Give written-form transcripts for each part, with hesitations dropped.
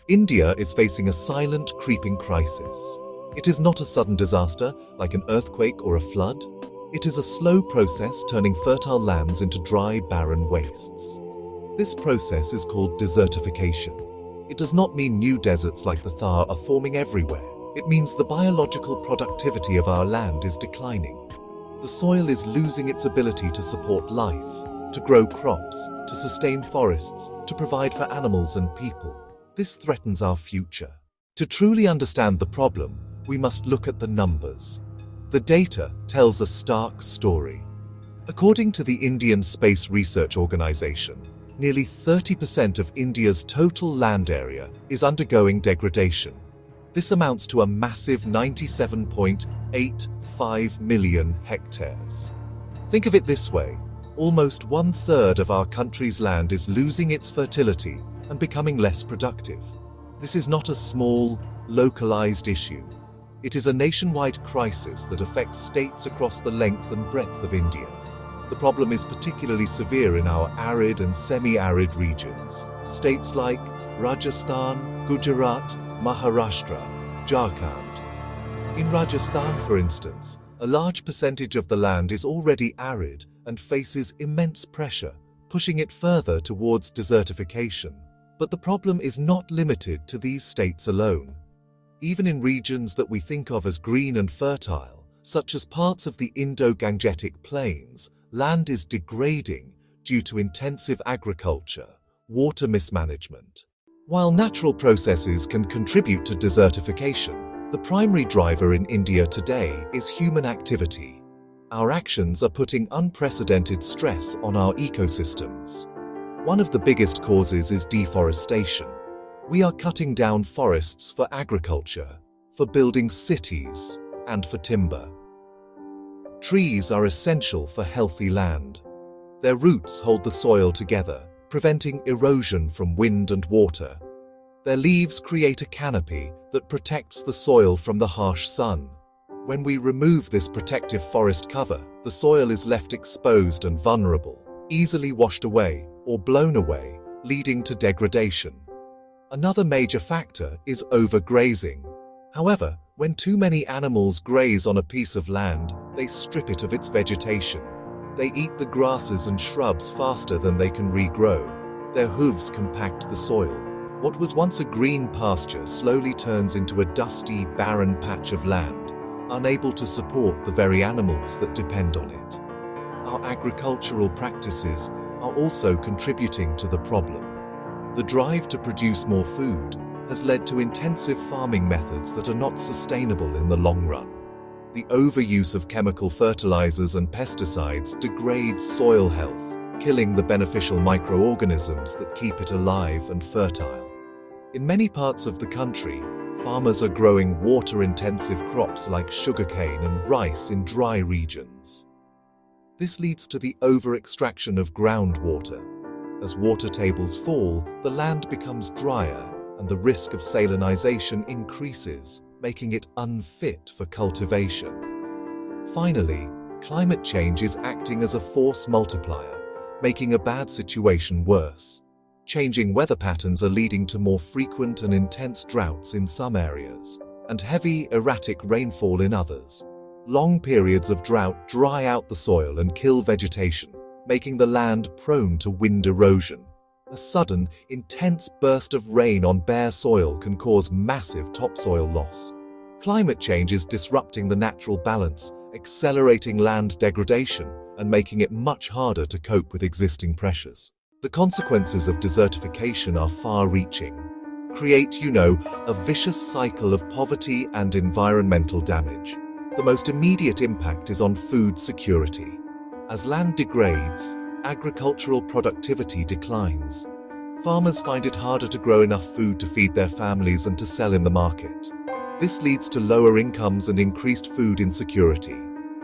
India is facing a silent, creeping crisis. It is not a sudden disaster like an earthquake or a flood. It is a slow process turning fertile lands into dry, barren wastes. This process is called desertification. It does not mean new deserts like the Thar are forming everywhere. It means the biological productivity of our land is declining. The soil is losing its ability to support life, to grow crops, to sustain forests, to provide for animals and people. This threatens our future. To truly understand the problem, we must look at the numbers. The data tells a stark story. According to the Indian Space Research Organization, nearly 30% of India's total land area is undergoing degradation. This amounts to a massive 97.85 million hectares. Think of it this way: almost 1/3 of our country's land is losing its fertility and becoming less productive. This is not a small, localized issue. It is a nationwide crisis that affects states across the length and breadth of India. The problem is particularly severe in our arid and semi-arid regions, states like Rajasthan, Gujarat, Maharashtra, Jharkhand. In Rajasthan, for instance, a large percentage of the land is already arid and faces immense pressure, pushing it further towards desertification. But the problem is not limited to these states alone. Even in regions that we think of as green and fertile, such as parts of the Indo-Gangetic plains, land is degrading due to intensive agriculture, water mismanagement. While natural processes can contribute to desertification, the primary driver in India today is human activity. Our actions are putting unprecedented stress on our ecosystems. One of the biggest causes is deforestation. We are cutting down forests for agriculture, for building cities, and for timber. Trees are essential for healthy land. Their roots hold the soil together, preventing erosion from wind and water. Their leaves create a canopy that protects the soil from the harsh sun. When we remove this protective forest cover, the soil is left exposed and vulnerable, easily washed away or blown away, leading to degradation. Another major factor is overgrazing. However, when too many animals graze on a piece of land, they strip it of its vegetation. They eat the grasses and shrubs faster than they can regrow. Their hooves compact the soil. What was once a green pasture slowly turns into a dusty, barren patch of land, unable to support the very animals that depend on it. Our agricultural practices are also contributing to the problem. The drive to produce more food has led to intensive farming methods that are not sustainable in the long run. The overuse of chemical fertilizers and pesticides degrades soil health, killing the beneficial microorganisms that keep it alive and fertile. In many parts of the country, farmers are growing water-intensive crops like sugarcane and rice in dry regions. This leads to the over-extraction of groundwater. As water tables fall, the land becomes drier and the risk of salinization increases, making it unfit for cultivation. Finally, climate change is acting as a force multiplier, making a bad situation worse. Changing weather patterns are leading to more frequent and intense droughts in some areas, and heavy, erratic rainfall in others. Long periods of drought dry out the soil and kill vegetation, making the land prone to wind erosion. A sudden, intense burst of rain on bare soil can cause massive topsoil loss. Climate change is disrupting the natural balance, accelerating land degradation, and making it much harder to cope with existing pressures. The consequences of desertification are far-reaching. Create, a vicious cycle of poverty and environmental damage. The most immediate impact is on food security. As land degrades, agricultural productivity declines. Farmers find it harder to grow enough food to feed their families and to sell in the market. This leads to lower incomes and increased food insecurity,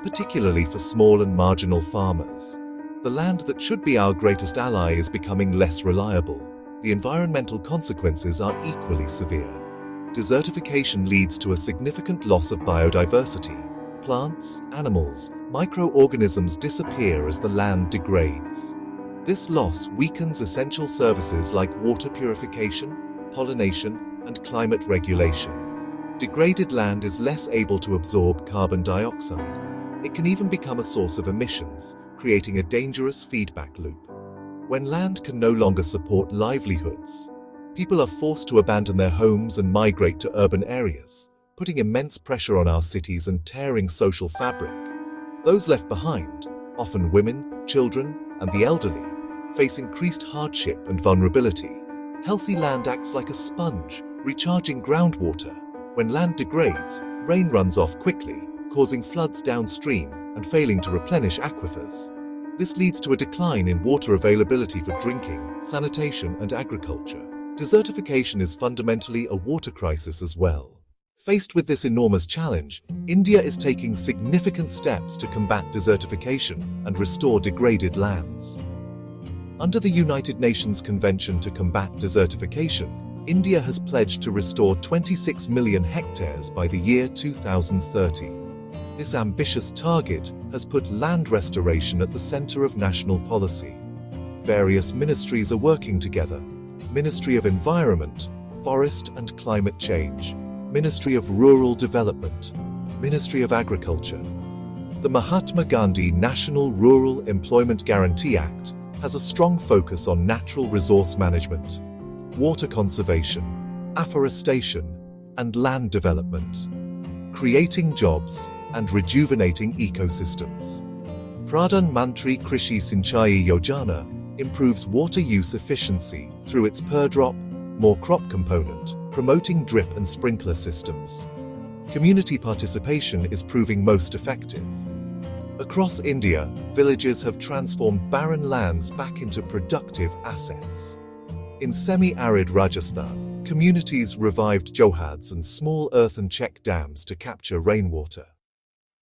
particularly for small and marginal farmers. The land that should be our greatest ally is becoming less reliable. The environmental consequences are equally severe. Desertification leads to a significant loss of biodiversity. Plants, animals, microorganisms disappear as the land degrades. This loss weakens essential services like water purification, pollination, and climate regulation. Degraded land is less able to absorb carbon dioxide. It can even become a source of emissions, creating a dangerous feedback loop. When land can no longer support livelihoods, people are forced to abandon their homes and migrate to urban areas, putting immense pressure on our cities and tearing social fabric. Those left behind, often women, children, and the elderly, face increased hardship and vulnerability. Healthy land acts like a sponge, recharging groundwater. When land degrades, rain runs off quickly, causing floods downstream and failing to replenish aquifers. This leads to a decline in water availability for drinking, sanitation, and agriculture. Desertification is fundamentally a water crisis as well. Faced with this enormous challenge, India is taking significant steps to combat desertification and restore degraded lands. Under the United Nations Convention to Combat Desertification, India has pledged to restore 26 million hectares by the year 2030. This ambitious target has put land restoration at the center of national policy. Various ministries are working together: Ministry of Environment, Forest and Climate Change, Ministry of Rural Development, Ministry of Agriculture. The Mahatma Gandhi National Rural Employment Guarantee Act has a strong focus on natural resource management, water conservation, afforestation, and land development, creating jobs and rejuvenating ecosystems. Pradhan Mantri Krishi Sinchai Yojana improves water use efficiency through its per-drop, more-crop component, promoting drip and sprinkler systems. Community participation is proving most effective. Across India, villages have transformed barren lands back into productive assets. In semi-arid Rajasthan, communities revived johads and small earthen check dams to capture rainwater.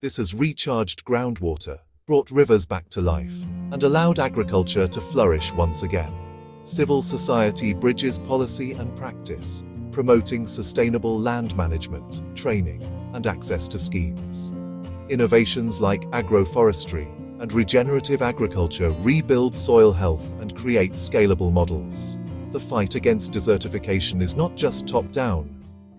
This has recharged groundwater, brought rivers back to life, and allowed agriculture to flourish once again. Civil society bridges policy and practice, promoting sustainable land management, training, and access to schemes. Innovations like agroforestry and regenerative agriculture rebuild soil health and create scalable models. The fight against desertification is not just top-down,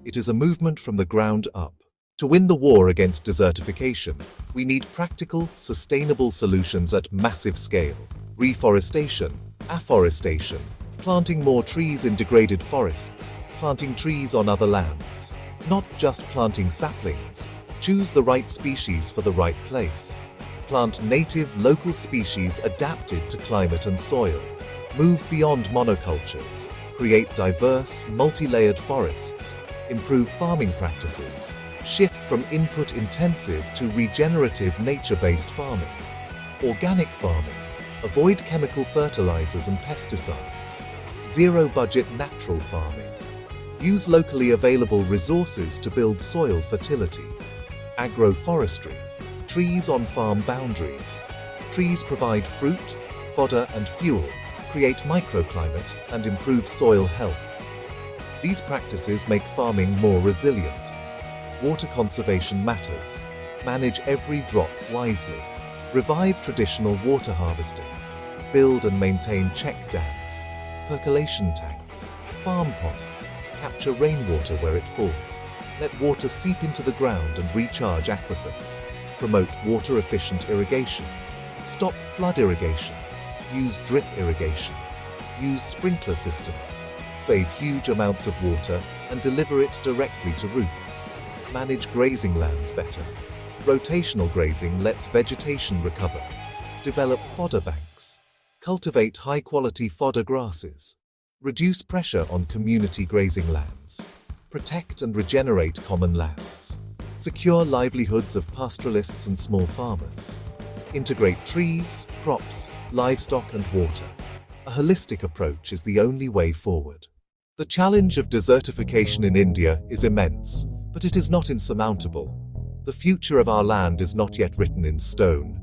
it is a movement from the ground up. To win the war against desertification, we need practical, sustainable solutions at massive scale. Reforestation, afforestation, planting more trees in degraded forests, planting trees on other lands. Not just planting saplings. Choose the right species for the right place. Plant native, local species adapted to climate and soil. Move beyond monocultures. Create diverse, multi-layered forests. Improve farming practices. Shift from input-intensive to regenerative nature-based farming. Organic farming. Avoid chemical fertilizers and pesticides. Zero-budget natural farming. Use locally available resources to build soil fertility. Agroforestry. Trees on farm boundaries. Trees provide fruit, fodder and fuel, create microclimate and improve soil health. These practices make farming more resilient. Water conservation matters. Manage every drop wisely. Revive traditional water harvesting. Build and maintain check dams, percolation tanks, farm ponds. Capture rainwater where it falls. Let water seep into the ground and recharge aquifers. Promote water-efficient irrigation. Stop flood irrigation. Use drip irrigation. Use sprinkler systems. Save huge amounts of water and deliver it directly to roots. Manage grazing lands better. Rotational grazing lets vegetation recover. Develop fodder banks. Cultivate high-quality fodder grasses. Reduce pressure on community grazing lands. Protect and regenerate common lands. Secure livelihoods of pastoralists and small farmers. Integrate trees, crops, livestock and water. A holistic approach is the only way forward. The challenge of desertification in India is immense, but it is not insurmountable. The future of our land is not yet written in stone.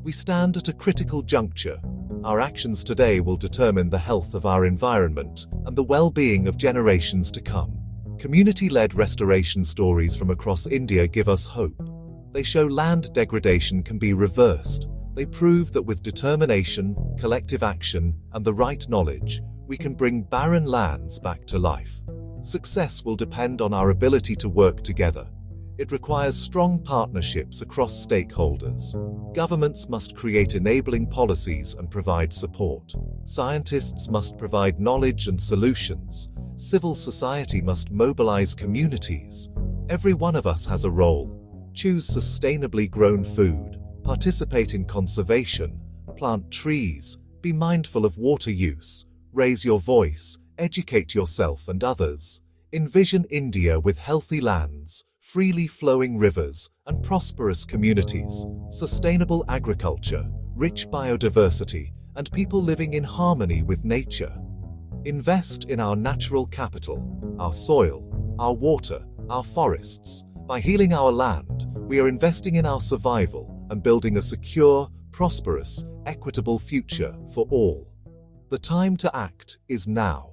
We stand at a critical juncture. Our actions today will determine the health of our environment and the well-being of generations to come. Community-led restoration stories from across India give us hope. They show land degradation can be reversed. They prove that with determination, collective action, and the right knowledge, we can bring barren lands back to life. Success will depend on our ability to work together. It requires strong partnerships across stakeholders. Governments must create enabling policies and provide support. Scientists must provide knowledge and solutions. Civil society must mobilize communities. Every one of us has a role. Choose sustainably grown food, participate in conservation, plant trees, be mindful of water use, raise your voice, educate yourself and others. Envision India with healthy lands, freely flowing rivers, and prosperous communities, sustainable agriculture, rich biodiversity, and people living in harmony with nature. Invest in our natural capital, our soil, our water, our forests. By healing our land, we are investing in our survival and building a secure, prosperous, equitable future for all. The time to act is now.